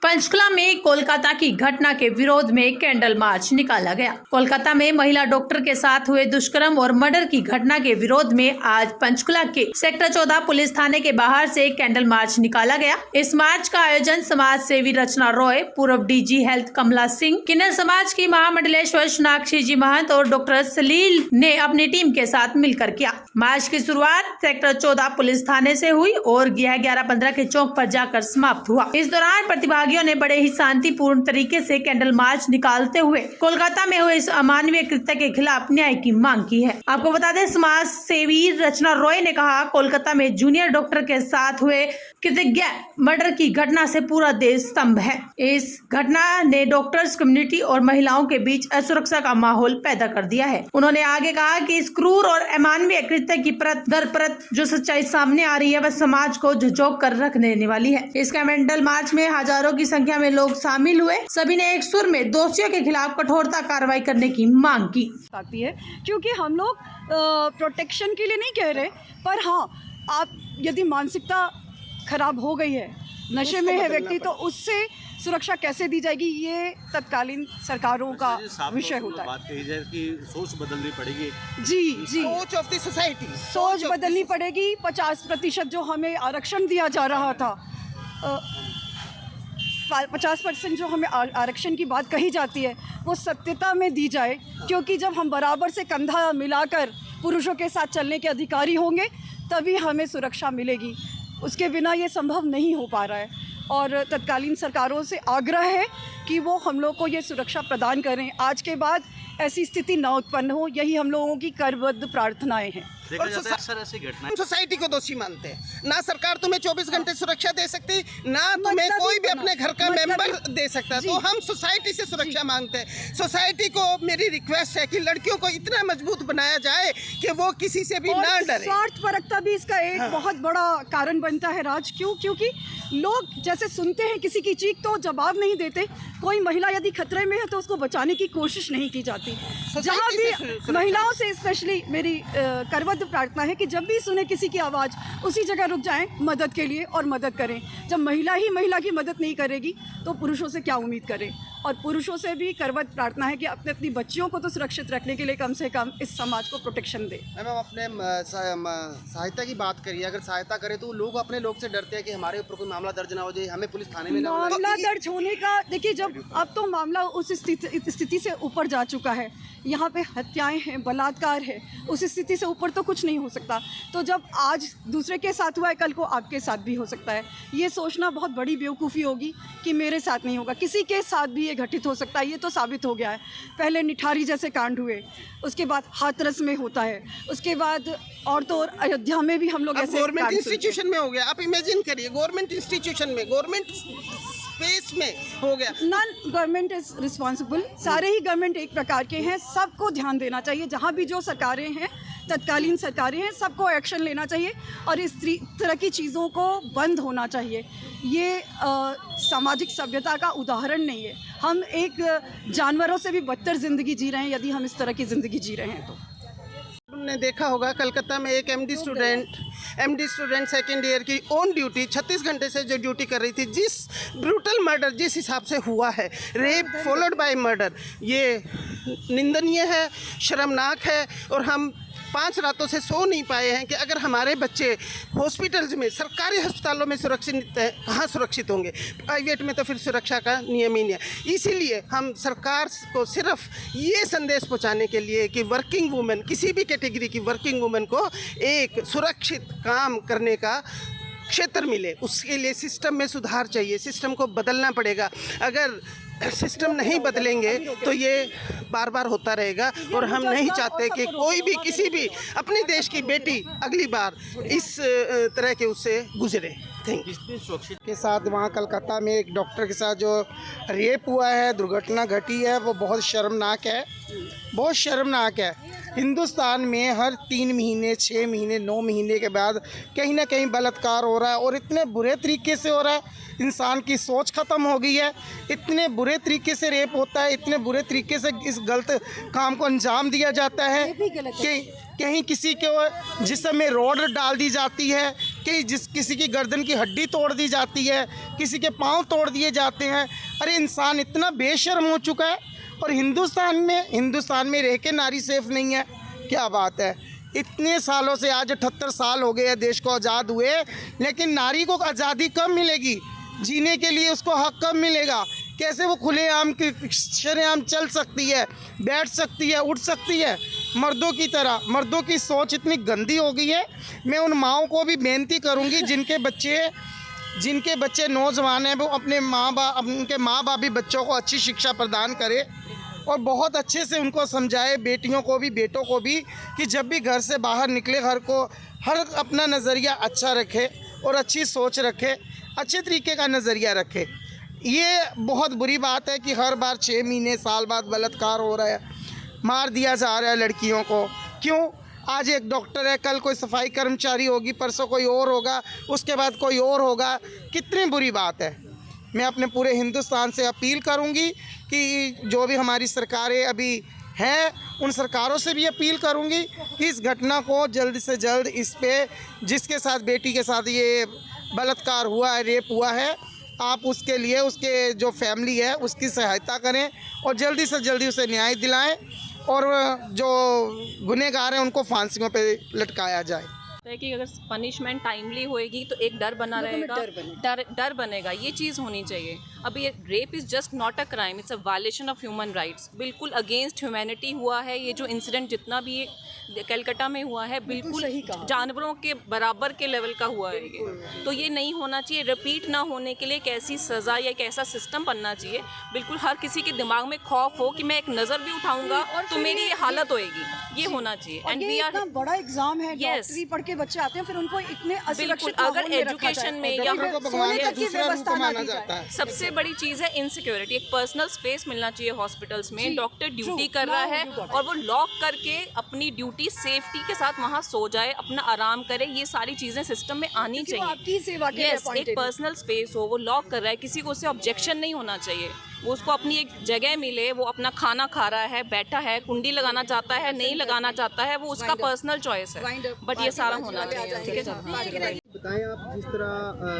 पंचकुला में कोलकाता की घटना के विरोध में कैंडल मार्च निकाला गया। कोलकाता में महिला डॉक्टर के साथ हुए दुष्कर्म और मर्डर की घटना के विरोध में आज पंचकुला के सेक्टर 14 पुलिस थाने के बाहर से कैंडल मार्च निकाला गया। इस मार्च का आयोजन समाज सेवी रचना रॉय, पूर्व डीजी हेल्थ कमला सिंह, किन्नर समाज की महामंडलेश्वर सोनाक्षी जी महंत और डॉक्टर सलील ने अपनी टीम के साथ मिलकर किया। मार्च की शुरुआत सेक्टर 14 पुलिस थाने से हुई और 11:15 के चौक पर जाकर समाप्त हुआ। इस दौरान प्रतिभागियों ने बड़े ही शांतिपूर्ण तरीके से कैंडल मार्च निकालते हुए कोलकाता में हुए इस अमानवीय कृत्य के खिलाफ न्याय की मांग की है। आपको बता दें, समाज सेवी रचना रॉय ने कहा, कोलकाता में जूनियर डॉक्टर के साथ हुए कृतज्ञ मर्डर की घटना से पूरा देश स्तंभ है। इस घटना ने डॉक्टर्स कम्युनिटी और महिलाओं के बीच असुरक्षा का माहौल पैदा कर दिया है। उन्होंने आगे कहा कि इस क्रूर और अमानवीय कृत्य की परत दर परत जो सच्चाई सामने आ रही है वह समाज को झुझोक कर रख देने वाली है। इस कैंडल मार्च में हजारों की संख्या में लोग शामिल हुए। सभी ने एक सुर में दोषियों के खिलाफ कठोरता कार्रवाई करने की मांग की। आती है क्योंकि हम लोग प्रोटेक्शन के लिए नहीं कह रहे, पर हाँ, आप यदि मानसिकता खराब हो गई है, नशे में है व्यक्ति, तो उससे सुरक्षा कैसे दी जाएगी, ये तत्कालीन सरकारों का विषय होता है। बात कही जाए कि सोच बदलनी पड़ेगी। जी, सोच ऑफ द सोसाइटी, सोच बदलनी पड़ेगी। 50% जो हमें आरक्षण दिया जा रहा था, 50% जो हमें आरक्षण की बात कही जाती है वो सत्यता में दी जाए, क्योंकि जब हम बराबर से कंधा मिलाकर पुरुषों के साथ चलने के अधिकारी होंगे तभी हमें सुरक्षा मिलेगी। उसके बिना ये संभव नहीं हो पा रहा है और तत्कालीन सरकारों से आग्रह है कि वो हम लोग को ये सुरक्षा प्रदान करें। आज के बाद ऐसी स्थिति न उत्पन्न हो, यही हम लोगों की करबद्ध प्रार्थनाएं हैं। अक्सर ऐसी घटनाएं सोसाइटी को दोषी मानते हैं। ना सरकार तुम्हें 24 घंटे सुरक्षा दे सकती, ना तुम्हें कोई भी अपने घर का मेंबर दे सकता। तो हम सोसाइटी से सुरक्षा मांगते हैं। सोसाइटी को मेरी रिक्वेस्ट है कि लड़कियों को इतना मजबूत बनाया जाए कि वो किसी से भी ना डरे। स्वार्थपरकता भी इसका एक बहुत बड़ा कारण बनता है राज। क्योंकि लोग जैसे सुनते हैं किसी की चीख तो जवाब नहीं देते। कोई महिला यदि खतरे में है तो उसको बचाने की कोशिश नहीं की जाती। जहाँ भी महिलाओं से स्पेशली मेरी करबद्ध प्रार्थना है कि जब भी सुने किसी की आवाज़, उसी जगह रुक जाएं मदद के लिए और मदद करें। जब महिला ही महिला की मदद नहीं करेगी तो पुरुषों से क्या उम्मीद करें। और पुरुषों से भी करबद्ध प्रार्थना है कि अपने अपनी बच्चियों को तो सुरक्षित रखने के लिए कम से कम इस समाज को प्रोटेक्शन दे। मैम, अपने सहायता की बात करिए। अगर सहायता करें तो लोग अपने लोग से डरते हैं कि हमारे ऊपर कोई मामला दर्ज ना हो जाए, हमें पुलिस थाने में मामला दर्ज होने का, देखिए, जब अब तो मामला उस स्थिति से ऊपर जा चुका है। यहाँ पे हत्याएं हैं, बलात्कार है, उस स्थिति से ऊपर तो कुछ नहीं हो सकता। तो जब आज दूसरे के साथ हुआ है, कल को आपके साथ भी हो सकता है। ये सोचना बहुत बड़ी बेवकूफ़ी होगी कि मेरे साथ नहीं होगा, किसी के साथ भी ये घटित हो सकता है। ये तो साबित हो गया है। पहले निठारी जैसे कांड हुए, उसके बाद हाथरस में होता है, उसके बाद और तो और अयोध्या में भी हम लोग ऐसे गवर्नमेंट इंस्टीट्यूशन में हो गया। आप इमेजिन करिए, गवर्नमेंट इंस्टीट्यूशन में, गवर्नमेंट स्पेस में हो गया। Non government is responsible. सारे ही गवर्नमेंट एक प्रकार के हैं, सबको ध्यान देना चाहिए। जहाँ भी जो सरकारें हैं, तत्कालीन सरकारें हैं, सबको एक्शन लेना चाहिए और इस तरह की चीज़ों को बंद होना चाहिए। ये सामाजिक सभ्यता का उदाहरण नहीं है। हम एक जानवरों से भी बदतर ज़िंदगी जी रहे हैं यदि हम इस तरह की ज़िंदगी जी रहे हैं तो। ने देखा होगा कलकत्ता में एक एमडी स्टूडेंट सेकेंड ईयर की ऑन ड्यूटी 36 घंटे से जो ड्यूटी कर रही थी, जिस ब्रूटल मर्डर जिस हिसाब से हुआ है, रेप फॉलोड बाय मर्डर, ये निंदनीय है, शर्मनाक है। और हम 5 रातों से सो नहीं पाए हैं कि अगर हमारे बच्चे हॉस्पिटल्स में, सरकारी अस्पतालों में सुरक्षित हैं, कहाँ सुरक्षित होंगे। प्राइवेट में तो फिर सुरक्षा का नियम ही नहीं है। इसीलिए हम सरकार को सिर्फ ये संदेश पहुंचाने के लिए कि वर्किंग वुमेन, किसी भी कैटेगरी की वर्किंग वुमेन को एक सुरक्षित काम करने का क्षेत्र मिले, उसके लिए सिस्टम में सुधार चाहिए। सिस्टम को बदलना पड़ेगा। अगर सिस्टम नहीं बदलेंगे तो ये बार बार होता रहेगा और हम नहीं चाहते कि कोई भी किसी भी अपने देश की बेटी अगली बार इस तरह के उससे गुजरे। Thank you. के साथ वहाँ कलकत्ता में एक डॉक्टर के साथ जो रेप हुआ है, दुर्घटना घटी है, वो बहुत शर्मनाक है, बहुत शर्मनाक है। हिंदुस्तान में हर 3 महीने, 6 महीने, 9 महीने के बाद कहीं ना कहीं बलात्कार हो रहा है और इतने बुरे तरीके से हो रहा है। इंसान की सोच ख़त्म हो गई है। इतने बुरे तरीके से रेप होता है, इतने बुरे तरीके से इस गलत काम को अंजाम दिया जाता है कि कहीं किसी के जिस्म में रॉड डाल दी जाती है, कि किसी की गर्दन की हड्डी तोड़ दी जाती है, किसी के पाँव तोड़ दिए जाते हैं। अरे इंसान इतना बेशर्म हो चुका है। और हिंदुस्तान में रह के नारी सेफ नहीं है, क्या बात है। इतने सालों से, आज 78 साल हो गए हैं देश को आज़ाद हुए, लेकिन नारी को आज़ादी कब मिलेगी? जीने के लिए उसको हक कब मिलेगा? कैसे वो खुलेआम शरेआम चल सकती है, बैठ सकती है, उठ सकती है मर्दों की तरह? मर्दों की सोच इतनी गंदी हो गई है। मैं उन माओं को भी बेनती करूंगी जिनके बच्चे नौजवान हैं, वो उनके माँ बाप भी बच्चों को अच्छी शिक्षा प्रदान करे और बहुत अच्छे से उनको समझाए, बेटियों को भी बेटों को भी, कि जब भी घर से बाहर निकले हर अपना नज़रिया अच्छा रखे और अच्छी सोच रखे, अच्छे तरीके का नज़रिया रखे। ये बहुत बुरी बात है कि हर बार 6 महीने साल बाद बलात्कार हो रहा है, मार दिया जा रहा है लड़कियों को। क्यों? आज एक डॉक्टर है, कल कोई सफाई कर्मचारी होगी, परसों कोई और होगा, उसके बाद कोई और होगा। कितनी बुरी बात है। मैं अपने पूरे हिंदुस्तान से अपील करूंगी कि जो भी हमारी सरकारें अभी हैं, उन सरकारों से भी अपील करूंगी कि इस घटना को जल्द से जल्द, इस पे जिसके साथ बेटी के साथ ये बलात्कार हुआ है, रेप हुआ है, आप उसके लिए उसके जो फैमिली है उसकी सहायता करें और जल्दी से जल्दी उसे न्याय दिलाएं और जो गुनहगार हैं उनको फांसियों पे लटकाया जाए। है कि अगर पनिशमेंट टाइमली होएगी तो एक डर बना रहेगा, डर बनेगा, ये चीज़ होनी चाहिए। अब ये rape is just not a crime, it's a violation of human rights, बिल्कुल अगेंस्ट ह्यूमैनिटी हुआ है। ये जो इंसिडेंट जितना भी कलकत्ता में हुआ है, बिल्कुल जानवरों के बराबर के लेवल का हुआ है ये। तो ये नहीं होना चाहिए। रिपीट ना होने के लिए एक ऐसी सज़ा या एक ऐसा सिस्टम बनना चाहिए, बिल्कुल हर किसी के दिमाग में खौफ हो कि मैं एक नज़र भी उठाऊंगा तो मेरी ये हालत होएगी, ये होना चाहिए। एंड वी आर बड़ा एग्जाम है, डॉक्टरी पढ़ के बच्चे आते हैं, फिर उनको इतने बिल्कुल अगर एजुकेशन में या सबसे बड़ी चीज़ है इनसिक्योरिटी। एक पर्सनल स्पेस मिलना चाहिए हॉस्पिटल्स में। डॉक्टर ड्यूटी कर रहा है और वो लॉक करके अपनी ड्यूटी सेफ्टी के साथ वहाँ सो जाए, अपना आराम करे। ये सारी चीज़ें सिस्टम में आनी चाहिए। यस, एक पर्सनल स्पेस हो, वो लॉक कर रहा है, किसी को उससे ऑब्जेक्शन नहीं होना चाहिए। वो उसको अपनी एक जगह मिले, वो अपना खाना खा रहा है, बैठा है, कुंडी लगाना चाहता है, नहीं लगाना चाहता है, वो उसका पर्सनल चॉइस है। बट ये सारा होना चाहिए। ठीक है, बताएं आप, जिस तरह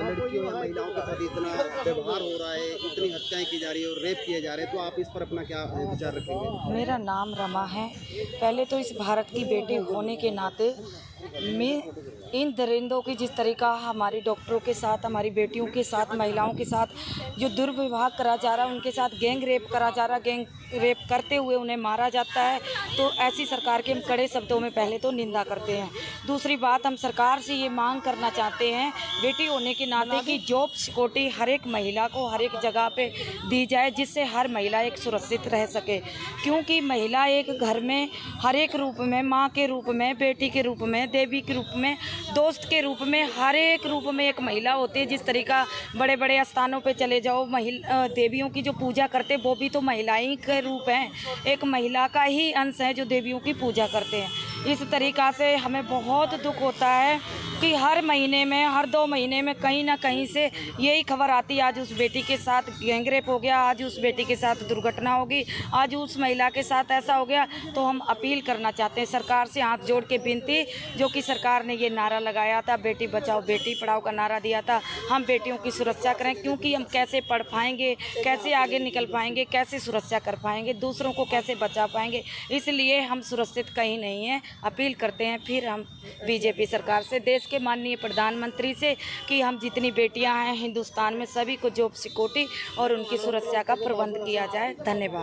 लड़कियों या महिलाओं के साथ इतना व्यवहार हो रहा है, इतनी हत्याएं की जा रही है और रेप किए जा रहे हैं, तो आप इस पर अपना क्या विचार रखेंगे? मेरा नाम रमा है। पहले तो इस भारत की बेटी होने के नाते मैं इन दरिंदों की जिस तरीका हमारे डॉक्टरों के साथ, हमारी बेटियों के साथ, महिलाओं के साथ जो दुर्व्यवहार करा जा रहा है, उनके साथ गैंग रेप करा जा रहा है, गैंग रेप करते हुए उन्हें मारा जाता है, तो ऐसी सरकार के हम कड़े शब्दों में पहले तो निंदा करते हैं। दूसरी बात, हम सरकार से ये मांग करना चाहते हैं बेटी होने के नाते कि जॉब सिक्योरिटी हर एक महिला को हर एक जगह पे दी जाए, जिससे हर महिला एक सुरक्षित रह सके। क्योंकि महिला एक घर में हर एक रूप में, माँ के रूप में, बेटी के रूप में, देवी के रूप में, दोस्त के रूप में, हर एक रूप में एक महिला होती है। जिस तरीका बड़े बड़े स्थानों पे चले जाओ, देवियों की जो पूजा करते वो भी तो महिलाएं के रूप हैं, एक महिला का ही अंश है जो देवियों की पूजा करते हैं। इस तरीक़ा से हमें बहुत दुख होता है कि हर महीने में, हर 2 महीने में कहीं ना कहीं से यही खबर आती है, आज उस बेटी के साथ गैंगरेप हो गया, आज उस बेटी के साथ दुर्घटना होगी, आज उस महिला के साथ ऐसा हो गया। तो हम अपील करना चाहते हैं सरकार से, हाथ जोड़ के विनती, जो कि सरकार ने ये नारा लगाया था, बेटी बचाओ बेटी पढ़ाओ का नारा दिया था, हम बेटियों की सुरक्षा करें। क्योंकि हम कैसे पढ़ पाएंगे, कैसे आगे निकल पाएंगे, कैसे सुरक्षा कर पाएंगे, दूसरों को कैसे बचा पाएंगे, इसलिए हम सुरक्षित कहीं नहीं हैं। अपील करते हैं फिर हम बीजेपी सरकार से, देश के माननीय प्रधानमंत्री से, कि हम जितनी बेटियां हैं हिंदुस्तान में सभी को जॉब सिक्योरिटी और उनकी सुरक्षा का प्रबंध किया जाए। धन्यवाद।